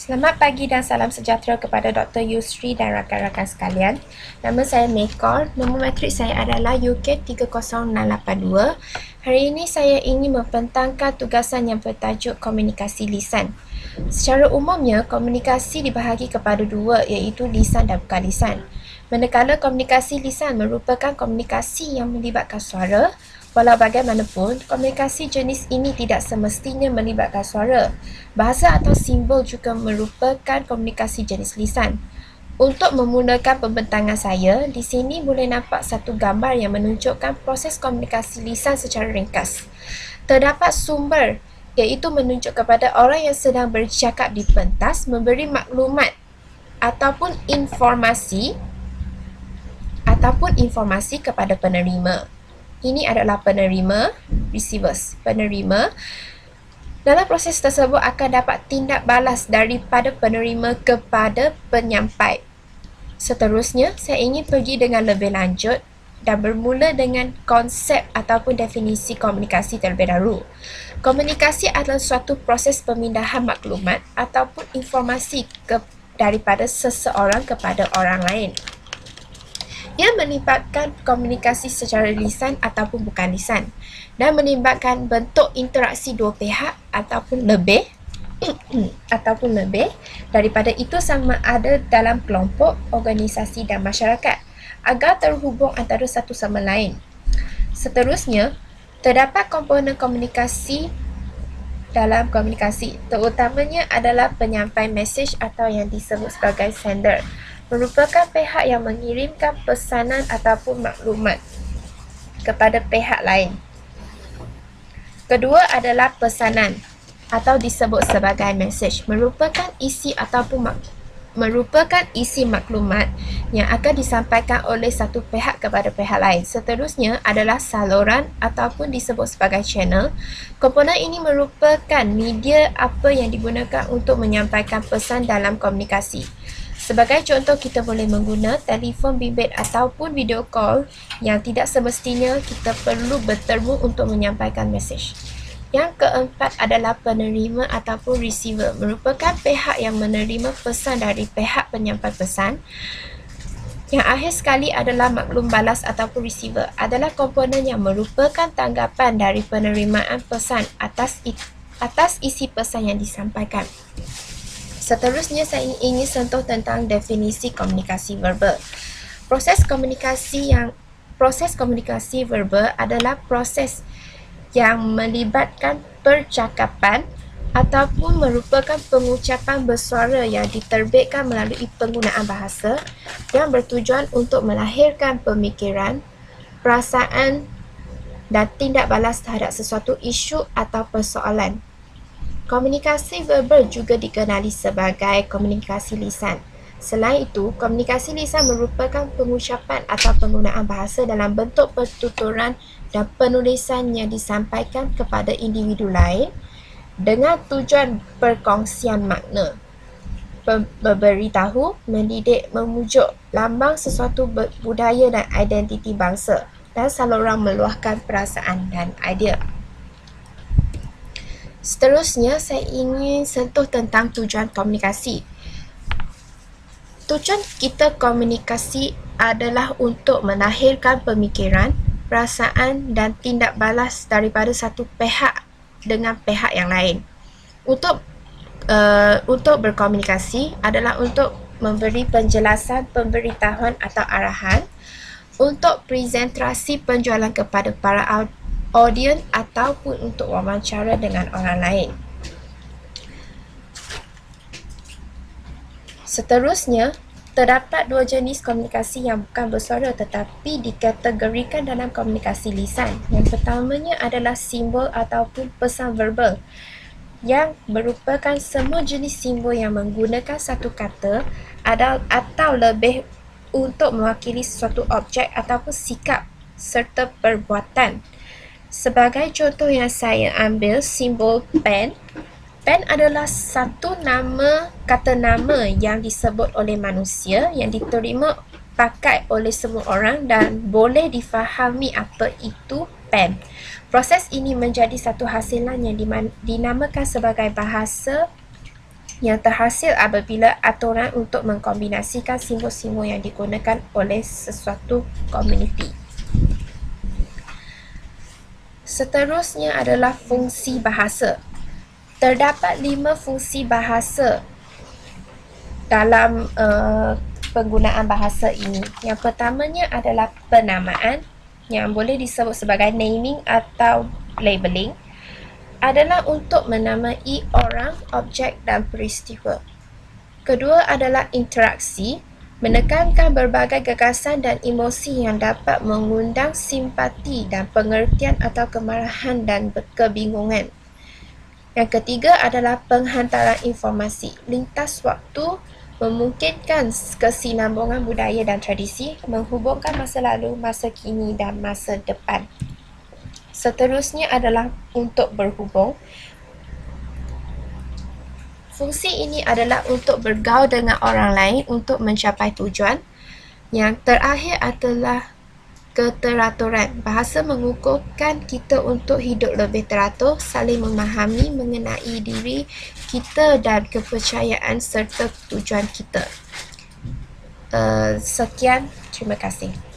Selamat pagi dan salam sejahtera kepada Dr. Yusri dan rakan-rakan sekalian. Nama saya Mekor, nombor matrik saya adalah UK30682. Hari ini saya ingin membentangkan tugasan yang bertajuk komunikasi lisan. Secara umumnya, komunikasi dibahagi kepada dua, iaitu lisan dan bukan lisan. Manakala komunikasi lisan merupakan komunikasi yang melibatkan suara, walau bagaimanapun, komunikasi jenis ini tidak semestinya melibatkan suara. Bahasa atau simbol juga merupakan komunikasi jenis lisan. Untuk memulakan pembentangan saya, di sini boleh nampak satu gambar yang menunjukkan proses komunikasi lisan secara ringkas. Terdapat sumber, iaitu menunjuk kepada orang yang sedang bercakap di pentas memberi maklumat ataupun informasi kepada penerima. Ini adalah penerima, receivers. Penerima dalam proses tersebut akan dapat tindak balas daripada penerima kepada penyampai. Seterusnya, saya ingin pergi dengan lebih lanjut dan bermula dengan konsep ataupun definisi komunikasi terlebih dahulu. Komunikasi adalah suatu proses pemindahan maklumat ataupun informasi daripada seseorang kepada orang lain. Ia melibatkan komunikasi secara lisan ataupun bukan lisan dan melibatkan bentuk interaksi dua pihak ataupun lebih daripada itu, sama ada dalam kelompok, organisasi dan masyarakat, agar terhubung antara satu sama lain. Seterusnya, terdapat komponen komunikasi dalam komunikasi, terutamanya adalah penyampai mesej atau yang disebut sebagai sender, merupakan pihak yang mengirimkan pesanan ataupun maklumat kepada pihak lain. Kedua adalah pesanan atau disebut sebagai mesej, merupakan isi maklumat yang akan disampaikan oleh satu pihak kepada pihak lain. Seterusnya adalah saluran ataupun disebut sebagai channel. Komponen ini merupakan media apa yang digunakan untuk menyampaikan pesan dalam komunikasi. Sebagai contoh, kita boleh menggunakan telefon bimbit ataupun video call yang tidak semestinya kita perlu bertemu untuk menyampaikan mesej. Yang keempat adalah penerima ataupun receiver, merupakan pihak yang menerima pesan dari pihak penyampai pesan. Yang akhir sekali adalah maklum balas ataupun receiver, adalah komponen yang merupakan tanggapan dari penerimaan pesan atas isi pesan yang disampaikan. Seterusnya, saya ingin sentuh tentang definisi komunikasi verbal. Proses komunikasi verbal adalah proses yang melibatkan percakapan ataupun merupakan pengucapan bersuara yang diterbitkan melalui penggunaan bahasa yang bertujuan untuk melahirkan pemikiran, perasaan dan tindak balas terhadap sesuatu isu atau persoalan. Komunikasi verbal juga dikenali sebagai komunikasi lisan. Selain itu, komunikasi lisan merupakan pengucapan atau penggunaan bahasa dalam bentuk pertuturan dan penulisan yang disampaikan kepada individu lain dengan tujuan perkongsian makna, memberitahu, mendidik, memujuk, lambang sesuatu budaya dan identiti bangsa, dan saluran meluahkan perasaan dan idea. Seterusnya, saya ingin sentuh tentang tujuan komunikasi. Tujuan kita komunikasi adalah untuk melahirkan pemikiran, perasaan dan tindak balas daripada satu pihak dengan pihak yang lain. Untuk berkomunikasi adalah untuk memberi penjelasan, pemberitahuan atau arahan, untuk presentasi penjualan kepada para audiens ataupun untuk wawancara dengan orang lain. Seterusnya, terdapat dua jenis komunikasi yang bukan bersuara tetapi dikategorikan dalam komunikasi lisan. Yang pertamanya adalah simbol ataupun pesan verbal, yang merupakan semua jenis simbol yang menggunakan satu kata atau lebih untuk mewakili suatu objek ataupun sikap serta perbuatan. Sebagai contoh yang saya ambil, simbol pen. Pen adalah satu kata nama yang disebut oleh manusia yang diterima pakai oleh semua orang dan boleh difahami apa itu pen. Proses ini menjadi satu hasilan yang dinamakan sebagai bahasa yang terhasil apabila aturan untuk mengkombinasikan simbol-simbol yang digunakan oleh sesuatu komuniti. Seterusnya adalah fungsi bahasa. Terdapat 5 fungsi bahasa dalam penggunaan bahasa ini. Yang pertamanya adalah penamaan, yang boleh disebut sebagai naming atau labeling, adalah untuk menamai orang, objek dan peristiwa. Kedua adalah interaksi, menekankan berbagai gagasan dan emosi yang dapat mengundang simpati dan pengertian atau kemarahan dan kebingungan. Yang ketiga adalah penghantaran informasi, lintas waktu, memungkinkan kesinambungan budaya dan tradisi, menghubungkan masa lalu, masa kini dan masa depan. Seterusnya adalah untuk berhubung. Fungsi ini adalah untuk bergaul dengan orang lain untuk mencapai tujuan. Yang terakhir adalah keteraturan. Bahasa mengukuhkan kita untuk hidup lebih teratur, saling memahami mengenai diri kita dan kepercayaan serta tujuan kita. Sekian, terima kasih.